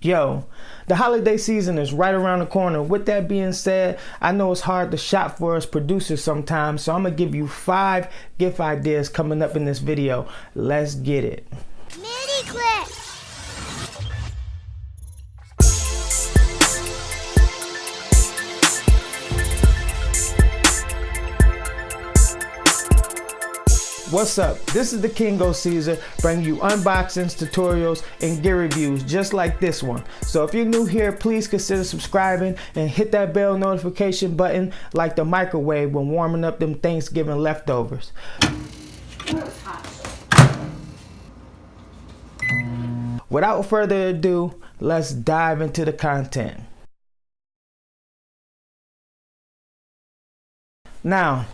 Yo, the holiday season is right around the corner. With that being said, I know it's hard to shop for us producers sometimes, so I'm gonna give you 5 gift ideas coming up in this video. Let's get it. MIDI clip. What's up? This is the THEKINGOCAESAR, bringing you unboxings, tutorials, and gear reviews just like this one. So if you're new here, please consider subscribing and hit that bell notification button like the microwave when warming up them Thanksgiving leftovers. Without further ado, let's dive into the content. Now,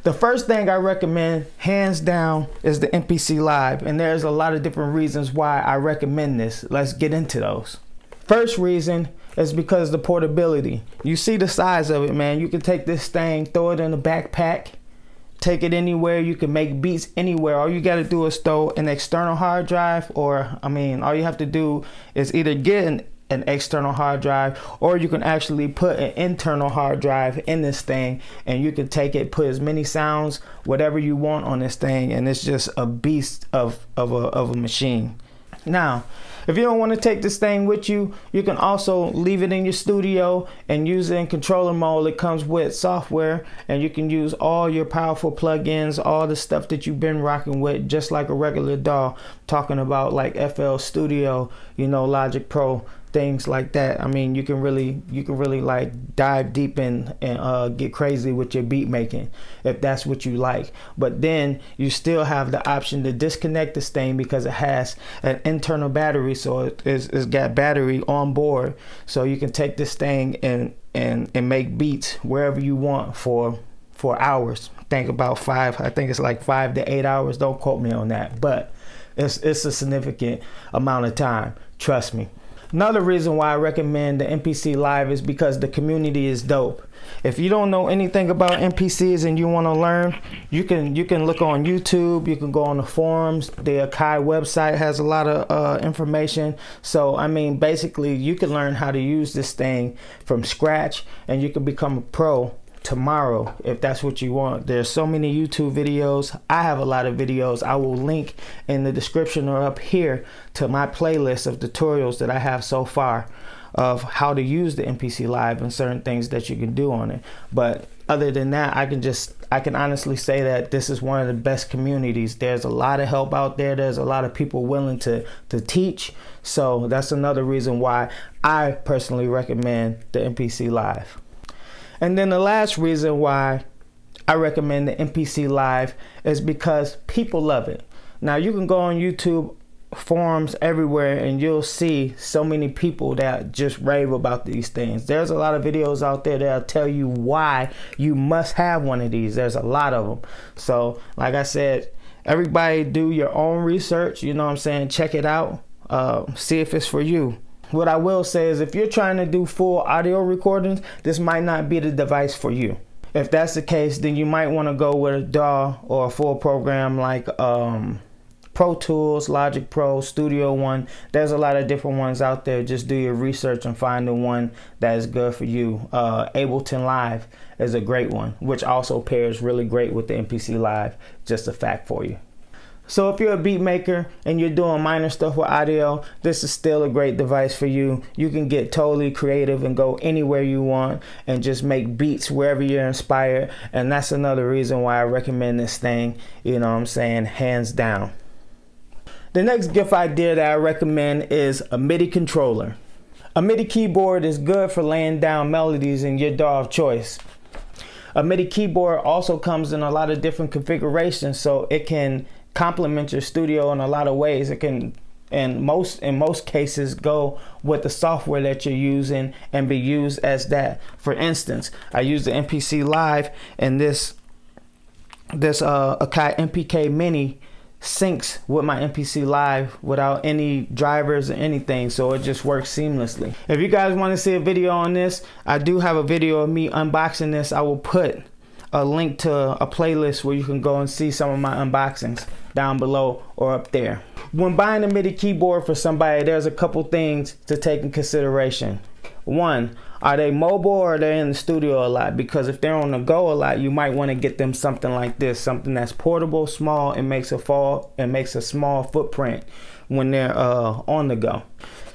the first thing I recommend, hands down, is the MPC Live, and there's a lot of different reasons why I recommend this. Let's get into those. First reason is because of the portability. You see the size of it, man. You can take this thing, throw it in a backpack, take it anywhere. You can make beats anywhere. All you got to do is throw an external hard drive, or all you have to do is either get an external hard drive, or you can actually put an internal hard drive in this thing, and you can take it, put as many sounds, whatever you want on this thing, and it's just a beast of a machine. Now, if you don't want to take this thing with you, you can also leave it in your studio and use it in controller mode. It comes with software, and you can use all your powerful plugins, all the stuff that you've been rocking with, just like a regular DAW. Talking about like FL Studio, Logic Pro, things like that. You can really like dive deep in and get crazy with your beat making if that's what you like. But then you still have the option to disconnect this thing because it has an internal battery, so it's got battery on board, so you can take this thing and make beats wherever you want for hours. Think about I think it's like 5 to 8 hours. Don't quote me on that, but it's a significant amount of time, trust me. Another reason why I recommend the MPC Live is because the community is dope. If you don't know anything about MPCs and you want to learn, you can look on YouTube, you can go on the forums. The Akai website has a lot of information. So basically you can learn how to use this thing from scratch, and you can become a pro tomorrow if that's what you want. There's so many YouTube videos. I have a lot of videos. I will link in the description or up here to my playlist of tutorials that I have so far of how to use the MPC Live and certain things that you can do on it. But other than that, I can honestly say that this is one of the best communities. There's a lot of help out there. There's a lot of people willing to teach. So that's another reason why I personally recommend the MPC Live. And then the last reason why I recommend the MPC Live is because people love it. Now, you can go on YouTube forums everywhere, and you'll see so many people that just rave about these things. There's a lot of videos out there that'll tell you why you must have one of these. There's a lot of them. So, like I said, everybody do your own research. Check it out. See if it's for you. What I will say is, if you're trying to do full audio recordings, this might not be the device for you. If that's the case, then you might want to go with a DAW or a full program like Pro Tools, Logic Pro, Studio One. There's a lot of different ones out there. Just do your research and find the one that is good for you. Ableton Live is a great one, which also pairs really great with the MPC Live. Just a fact for you. So if you're a beat maker and you're doing minor stuff with audio, this is still a great device for you. You can get totally creative and go anywhere you want and just make beats wherever you're inspired. And that's another reason why I recommend this thing, hands down. The next gift idea that I recommend is a MIDI controller. A MIDI keyboard is good for laying down melodies in your DAW of choice. A MIDI keyboard also comes in a lot of different configurations, so it can complement your studio in a lot of ways. It can, in most cases, go with the software that you're using and be used as that. For instance, I use the MPC Live, and this Akai MPK Mini syncs with my MPC Live without any drivers or anything, so it just works seamlessly. If you guys want to see a video on this, I do have a video of me unboxing this. I will put a link to a playlist where you can go and see some of my unboxings. down below or up there. When buying a MIDI keyboard for somebody, there's a couple things to take in consideration. One, are they mobile or are they in the studio a lot? Because if they're on the go a lot, you might want to get them something like this, something that's portable, small, and makes a small footprint when they're on the go.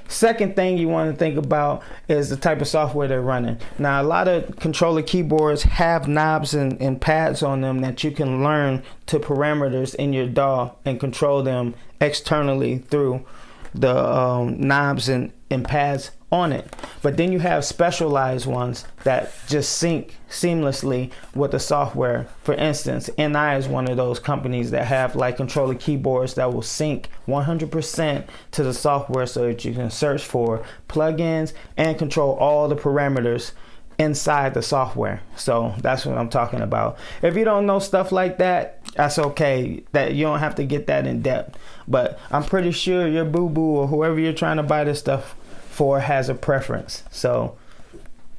Second thing you want to think about is the type of software they're running. Now, a lot of controller keyboards have knobs and pads on them that you can learn to parameters in your DAW and control them externally through the knobs and pads on it. But then you have specialized ones that just sync seamlessly with the software. For instance, NI is one of those companies that have like controller keyboards that will sync 100% to the software so that you can search for plugins and control all the parameters inside the software. So that's what I'm talking about. If you don't know stuff like that, that's okay. That you don't have to get that in depth. But I'm pretty sure your boo-boo or whoever you're trying to buy this stuff for has a preference. So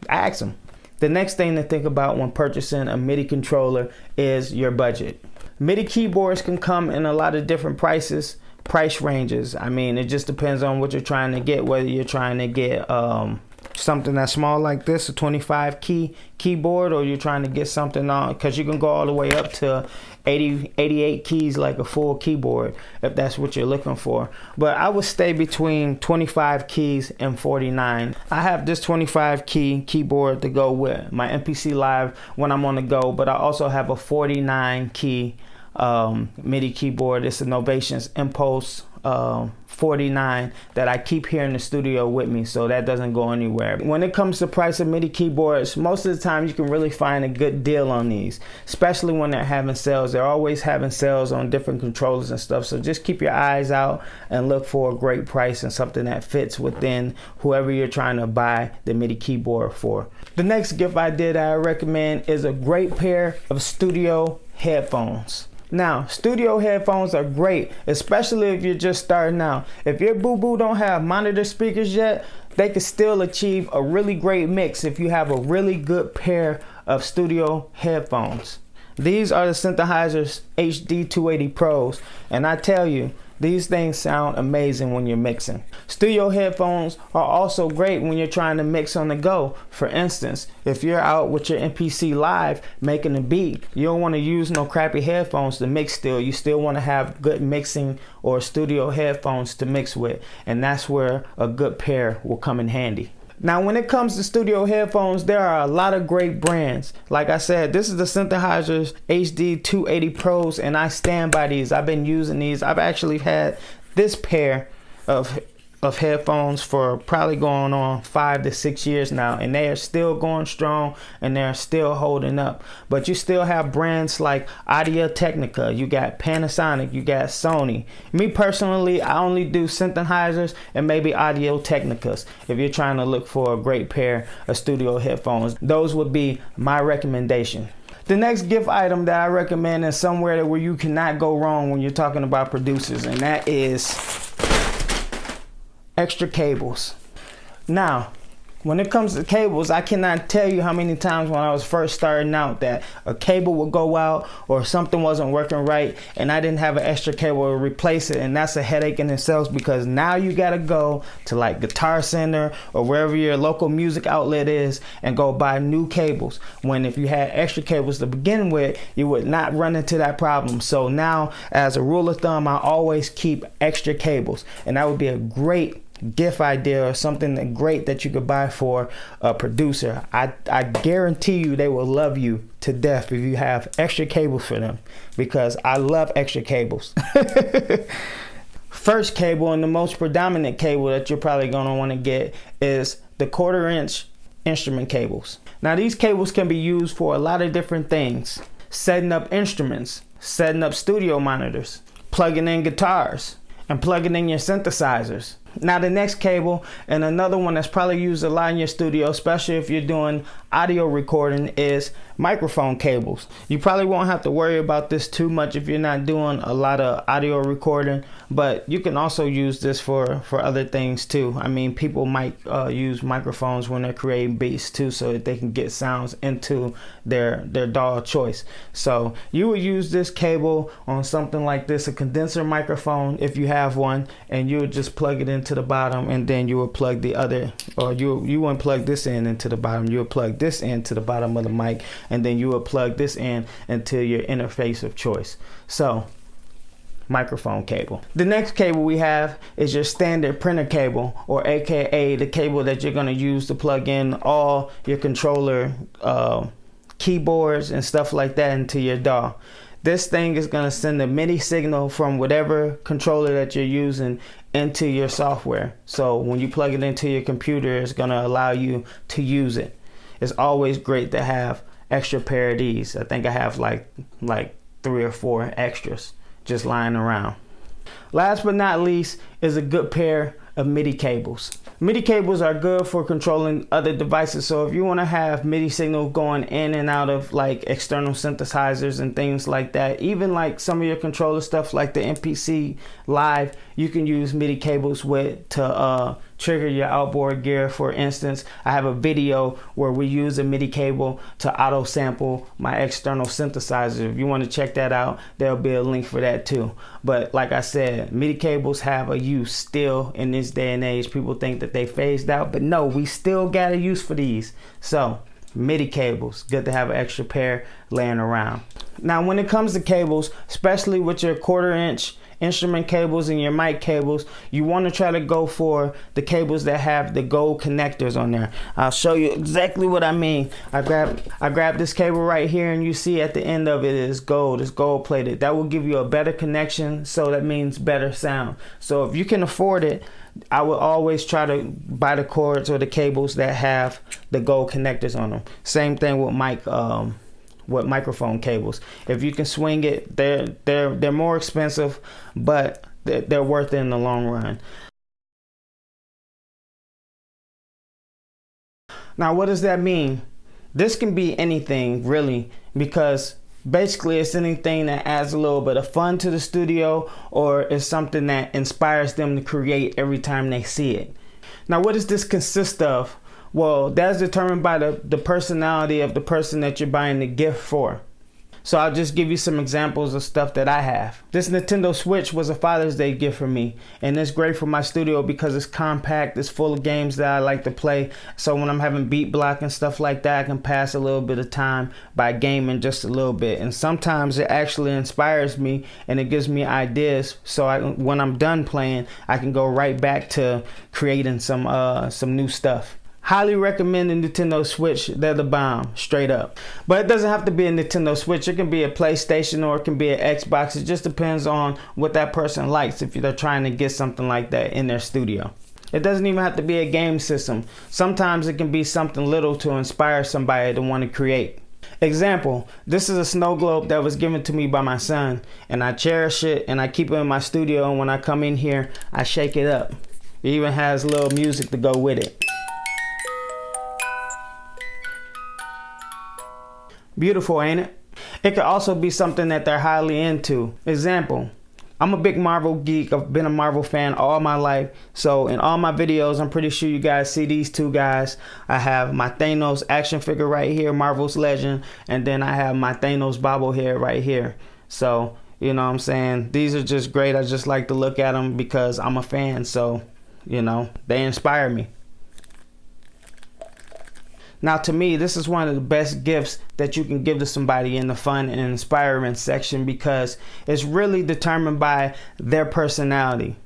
ask them. The next thing to think about when purchasing a MIDI controller is your budget. MIDI keyboards can come in a lot of different price ranges. I mean, it just depends on what you're trying to get, whether you're trying to get something that's small like this, a 25 key keyboard, or you're trying to get something on, because you can go all the way up to 88 keys like a full keyboard if that's what you're looking for. But I would stay between 25 keys and 49. I have this 25 key keyboard to go with my MPC Live when I'm on the go, but I also have a 49 key MIDI keyboard. It's a Novations Impulse 49 that I keep here in the studio with me, so that doesn't go anywhere. When it comes to price of MIDI keyboards, most of the time you can really find a good deal on these, especially when they're having sales. They're always having sales on different controllers and stuff, so just keep your eyes out and look for a great price and something that fits within whoever you're trying to buy the MIDI keyboard for. The next gift idea that I recommend is a great pair of studio headphones. Now, studio headphones are great, especially if you're just starting out. If your boo-boo don't have monitor speakers yet, they can still achieve a really great mix if you have a really good pair of studio headphones. These are the Sennheiser HD 280 Pros, and I tell you, these things sound amazing when you're mixing. Studio headphones are also great when you're trying to mix on the go. For instance, if you're out with your MPC Live making a beat, you don't want to use no crappy headphones to mix still. You still want to have good mixing or studio headphones to mix with, and that's where a good pair will come in handy. Now, when it comes to studio headphones, there are a lot of great brands. Like I said, this is the Sennheiser HD 280 Pros, and I stand by these. I've been using these. I've actually had this pair of headphones for probably going on 5 to 6 years now, and they are still going strong and they're still holding up. But you still have brands like Audio Technica, you got Panasonic, you got Sony. Me personally, I only do Sennheisers and maybe Audio Technicas. If you're trying to look for a great pair of studio headphones, those would be my recommendation. The next gift item that I recommend is somewhere where you cannot go wrong when you're talking about producers, and that is extra cables. Now, when it comes to cables, I cannot tell you how many times when I was first starting out that a cable would go out or something wasn't working right and I didn't have an extra cable to replace it, and that's a headache in itself, because now you gotta go to like Guitar Center or wherever your local music outlet is and go buy new cables, when if you had extra cables to begin with, you would not run into that problem. So now, as a rule of thumb, I always keep extra cables, and that would be a great gift idea or something great that you could buy for a producer. I guarantee you they will love you to death if you have extra cables for them, because I love extra cables. First cable, and the most predominant cable that you're probably going to want to get, is the 1/4 inch instrument cables. Now, these cables can be used for a lot of different things: setting up instruments, setting up studio monitors, plugging in guitars, and plugging in your synthesizers. Now the next cable, and another one that's probably used a lot in your studio, especially if you're doing audio recording, is microphone cables. You probably won't have to worry about this too much if you're not doing a lot of audio recording, but you can also use this for other things too. I mean, people might use microphones when they're creating beats too, so that they can get sounds into their DAW choice. So you would use this cable on something like this, a condenser microphone if you have one, and you would just plug it into the bottom, and then you would plug the other, or you wouldn't plug this in into the bottom, you would plug this into the bottom of the mic, and then you would plug this in into your interface of choice. So microphone cable. The next cable we have is your standard printer cable, or AKA the cable that you're going to use to plug in all your controller keyboards and stuff like that into your DAW. This thing is going to send a MIDI signal from whatever controller that you're using into your software. So when you plug it into your computer, it's going to allow you to use it. It's always great to have extra pair of these. I think I have like 3 or 4 extras just lying around. Last but not least is a good pair of MIDI cables. MIDI cables are good for controlling other devices. So if you want to have MIDI signal going in and out of like external synthesizers and things like that, even like some of your controller stuff like the MPC Live, you can use MIDI cables with to trigger your outboard gear. For instance, I have a video where we use a MIDI cable to auto sample my external synthesizer. If you want to check that out, there'll be a link for that too. But like I said, MIDI cables have a use still in this day and age. People think that they phased out, but no, we still got a use for these. So MIDI cables, good to have an extra pair laying around. Now when it comes to cables, especially with your 1/4 inch instrument cables and your mic cables, you want to try to go for the cables that have the gold connectors on there. I'll show you exactly what I mean. I grab this cable right here, and you see at the end of it is gold. It's gold plated. That will give you a better connection, so that means better sound. So if you can afford it, I would always try to buy the cords or the cables that have the gold connectors on them. Same thing with microphone cables. If you can swing it, they're more expensive, but they're worth it in the long run. Now what does that mean? This can be anything really, because basically it's anything that adds a little bit of fun to the studio, or is something that inspires them to create every time they see it. Now what does this consist of? Well, that's determined by the personality of the person that you're buying the gift for. So I'll just give you some examples of stuff that I have. This Nintendo Switch was a Father's Day gift for me, and it's great for my studio because it's compact, it's full of games that I like to play. So when I'm having beat block and stuff like that, I can pass a little bit of time by gaming just a little bit. And sometimes it actually inspires me and it gives me ideas, so when I'm done playing, I can go right back to creating some new stuff. Highly recommend the Nintendo Switch. They're the bomb, straight up. But it doesn't have to be a Nintendo Switch. It can be a PlayStation, or it can be an Xbox. It just depends on what that person likes, if they're trying to get something like that in their studio. It doesn't even have to be a game system. Sometimes it can be something little to inspire somebody to want to create. Example, this is a snow globe that was given to me by my son, and I cherish it, and I keep it in my studio, and when I come in here, I shake it up. It even has a little music to go with it. Beautiful, ain't it? It could also be something that they're highly into. Example, I'm a big Marvel geek. I've been a Marvel fan all my life. So in all my videos, I'm pretty sure you guys see these two guys. I have my Thanos action figure right here, Marvel's Legend, and then I have my Thanos bobblehead right here. So, you know what I'm saying? These are just great. I just like to look at them because I'm a fan. So, you know, they inspire me. Now to me, this is one of the best gifts that you can give to somebody in the fun and inspiring section, because it's really determined by their personality.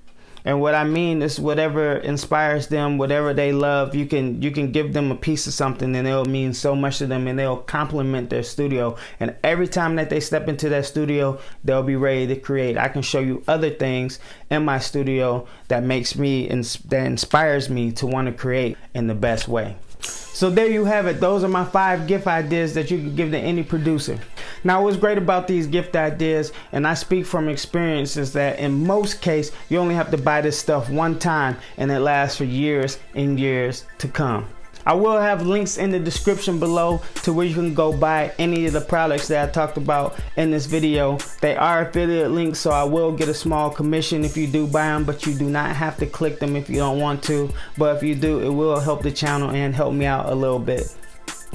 And what I mean is, whatever inspires them, whatever they love, you can give them a piece of something, and it'll mean so much to them, and they'll complement their studio. And every time that they step into that studio, they'll be ready to create. I can show you other things in my studio that that inspires me to want to create in the best way. So there you have it. Those are my 5 gift ideas that you can give to any producer. Now, what's great about these gift ideas, and I speak from experience, is that in most cases, you only have to buy this stuff one time and it lasts for years and years to come. I will have links in the description below to where you can go buy any of the products that I talked about in this video. They are affiliate links, so I will get a small commission if you do buy them, but you do not have to click them if you don't want to. But if you do, it will help the channel and help me out a little bit.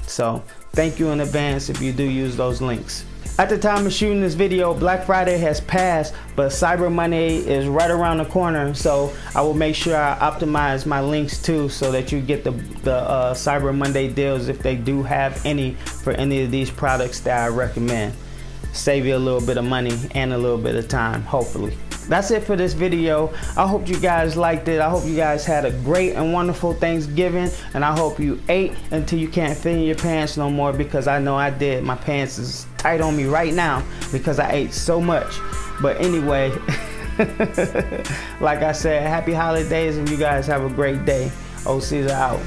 So thank you in advance if you do use those links. At the time of shooting this video, Black Friday has passed, but Cyber Monday is right around the corner, so I will make sure I optimize my links too, so that you get the Cyber Monday deals if they do have any for any of these products that I recommend. Save you a little bit of money and a little bit of time, hopefully. That's it for this video. I hope you guys liked it. I hope you guys had a great and wonderful Thanksgiving, and I hope you ate until you can't fit in your pants no more, because I know I did. My pants is tight on me right now because I ate so much. But anyway, like I said, happy holidays, and you guys have a great day. Caesar out.